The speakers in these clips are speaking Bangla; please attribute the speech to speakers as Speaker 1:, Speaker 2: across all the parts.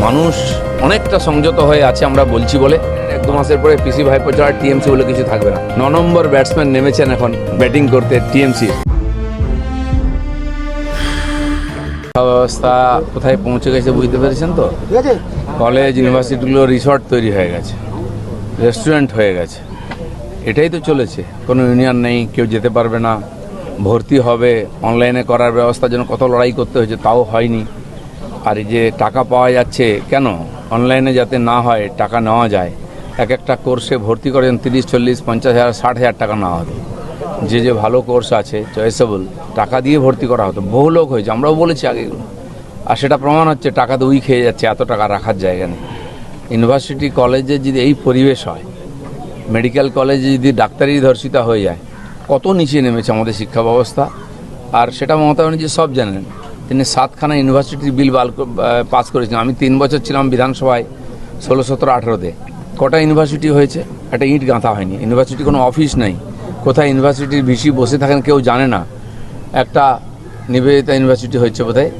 Speaker 1: মানুষ অনেকটা সংযত হয়ে আছে আমরা বলছি বলে। 1-2 মাসের পরে পিসি ভাইপো ছাড়া টিএমসি বলে কিছু থাকবে না। 9 নম্বর ব্যাটসম্যান নেমেছেন এখন ব্যাটিং করতে টিএমসি। ব্যবস্থা কোথায় পৌঁছে গেছে বুঝতে পেরেছেন তো? কলেজ ইউনিভার্সিটিগুলো রিসর্ট তৈরি হয়ে গেছে, রেস্টুরেন্ট হয়ে গেছে। এটাই তো চলেছে। কোনো ইউনিয়ন নেই, কেউ যেতে পারবে না, ভর্তি হবে অনলাইনে করার ব্যবস্থার জন্য কত লড়াই করতে হয়েছে, তাও হয়নি। আর এই যে টাকা পাওয়া যাচ্ছে কেন, অনলাইনে যাতে না হয় টাকা নেওয়া যায়। এক একটা কোর্সে ভর্তি করেন 30, 40, 50 হাজার, 60 হাজার টাকা নেওয়া হতো। যে ভালো কোর্স আছে চয়েসেবল, টাকা দিয়ে ভর্তি করা হতো। বহু লোক হয়েছে, আমরাও বলেছি আগে এগুলো। আর সেটা প্রমাণ হচ্ছে টাকা তো খেয়ে যাচ্ছে, এত টাকা রাখার জায়গা নেই। ইউনিভার্সিটি কলেজে যদি এই পরিবেশ হয়, মেডিকেল কলেজে যদি ডাক্তারি ধর্ষিতা হয়ে যায়, কত নিচে নেমেছে আমাদের শিক্ষা ব্যবস্থা। আর সেটা মমতা ব্যানার্জি সব জানেন। তিনি 7খানা ইউনিভার্সিটির বিল পাস করেছেন। আমি 3 বছর ছিলাম বিধানসভায়, 16, 17, 18-তে। কটা ইউনিভার্সিটি হয়েছে? একটা ইট গাঁথা হয়নি। ইউনিভার্সিটি কোনো অফিস নেই। কোথায় ইউনিভার্সিটির ভিসি বসে থাকেন কেউ জানে না। একটা নিবেদিতা ইউনিভার্সিটি হয়েছে বোধহয়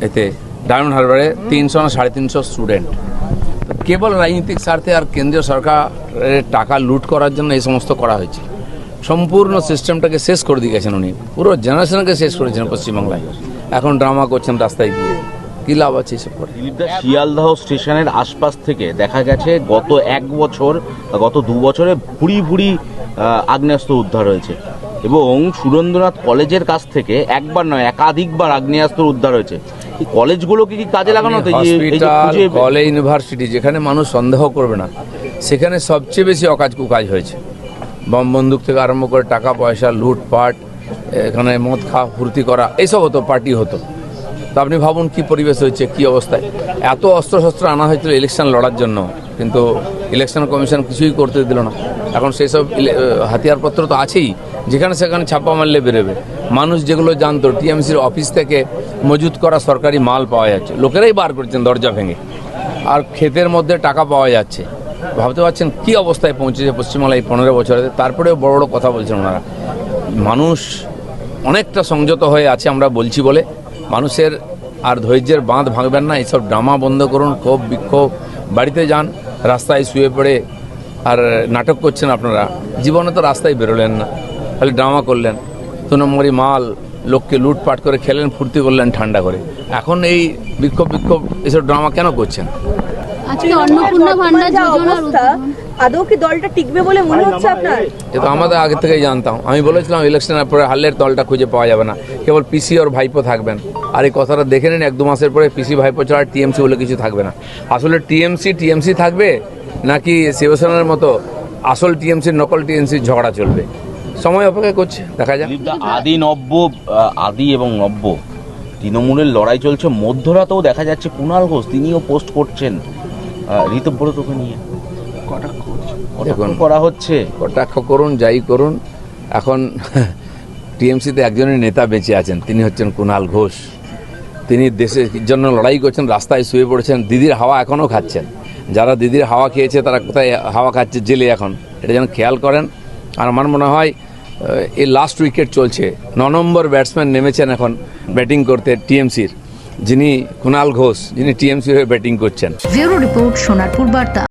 Speaker 1: এতে ডায়মন্ড হারবারে, 300 না 350 স্টুডেন্ট। কেবল রাজনৈতিক স্বার্থে আর কেন্দ্রীয় সরকারের টাকা লুট করার জন্য এই সমস্ত করা হয়েছে। সম্পূর্ণ সিস্টেমটাকে শেষ করে দিয়ে গেছেন উনি, পুরো জেনারেশনকে শেষ করেছেন পশ্চিমবাংলায়। এখন ড্রামা করছেন রাস্তায় গিয়ে, কী লাভ আছে এসব করে?
Speaker 2: শিয়ালদহ স্টেশনের আশপাশ থেকে দেখা গেছে গত 1 বছর, গত 2 বছরে ভুড়ি ভুড়ি আগ্নেয়াস্ত্র উদ্ধার হয়েছে এবং সুরেন্দ্রনাথ কলেজের কাছ থেকে একবার নয় একাধিকবার আগ্নেয়াস্ত্র উদ্ধার হয়েছে। এই কলেজগুলোকে কি কাজে লাগানো হতো?
Speaker 1: কলেজ ইউনিভার্সিটি যেখানে মানুষ সন্দেহ করবে না, সেখানে সবচেয়ে বেশি অকাজ কুকাজ হয়েছে। বম বন্দুক থেকে আরম্ভ করে টাকা পয়সা লুটপাট, এখানে মদ খাওয়া ফুর্তি করা, এইসব হতো, পার্টি হতো। তো আপনি ভাবুন কি পরিবেশ হয়েছে, কি অবস্থায়। এত অস্ত্রশস্ত্র আনা হয়েছিল ইলেকশন লড়ার জন্য, কিন্তু ইলেকশন কমিশন কিছুই করতে দিল না। এখন সেই সব হাতিয়ারপত্র তো আছেই, যেখানে সেখানে ছাপ্পা মারলে বেরোবে। মানুষ যেগুলো জানতো টিএমসির অফিস থেকে মজুত করা সরকারি মাল পাওয়া যাচ্ছে, লোকেরাই বার করছেন দরজা ভেঙে। আর ক্ষেতের মধ্যে টাকা পাওয়া যাচ্ছে। ভাবতে পারছেন কি অবস্থায় পৌঁছেছে পশ্চিমবাংলায় এই 15 বছরে। তারপরেও বড় বড় কথা বলছেন ওনারা। মানুষ অনেকটা সংযত হয়ে আছে আমরা বলছি বলে। মানুষের আর ধৈর্যের বাঁধ ভাঙবেন না, এইসব ড্রামা বন্ধ করুন। ক্ষোভ বিক্ষোভ, বাড়িতে যান, রাস্তায় শুয়ে পড়ে আর নাটক করছেন আপনারা। জীবনে তো রাস্তায় বেরোলেন না, খালি ড্রামা করলেন। 2 নম্বরই মাল, লোককে লুটপাট করে খেলেন, ফুর্তি করলেন ঠান্ডা করে। এখন এই বিক্ষোভ এসব ড্রামা কেন করছেন?
Speaker 3: আজকে অন্নপূর্ণা ভান্ডার যোজনার উদ্বোধন।
Speaker 4: আদৌ কি দলটা টিকবে বলে মনে হচ্ছে আপনার?
Speaker 1: এটা আমাদের আগে থেকেই জানতাম। আমি বলেছিলাম ইলেকশনের পরে হারলের দলটা খুঁজে পাওয়া যাবে না, কেবল পিসি আর ভাইপো থাকবেন। আর এই কথাটা দেখে নিন, 1-2 মাসের পরে পিসি ভাইপো ছাড়া টিএমসি বলে কিছু থাকবে না। আসলে টিএমসি থাকবে নাকি শিবসেনার মতো আসল টিএমসির নকল টিএমসির ঝগড়া চলবে? সময় অপেক্ষা করছে, দেখা যাক।
Speaker 2: আদি এবং নব্য তৃণমূলের লড়াই চলছে। মধ্যরাতেও দেখা যাচ্ছে কুণাল ঘোষ তিনিও পোস্ট করছেন ঋতব্রতকে নিয়ে, কটাক্ষ করা হচ্ছে।
Speaker 1: কটাক্ষ করুন, যাই করুন। এখন টিএমসিতে একজনের নেতা বেঁচে আছেন, তিনি হচ্ছেন কুণাল ঘোষ। তিনি দেশের জন্য লড়াই করছেন, রাস্তায় শুয়ে পড়েছেন, দিদির হাওয়া এখনও খাচ্ছেন। যারা দিদির হাওয়া খেয়েছে তারা কোথায় হাওয়া খাচ্ছে? জেলে। এখন এটা যেন খেয়াল করেন। আর আমার মনে হয় এই লাস্ট উইকেট চলছে, 9 নম্বর ব্যাটসম্যান নেমেছেন এখন ব্যাটিং করতে টিএমসির, যিনি কুণাল ঘোষ, যিনি টিএমসি হয়ে ব্যাটিং করছেন।
Speaker 5: ব্যুরো রিপোর্ট, সোনারপুর বার্তা।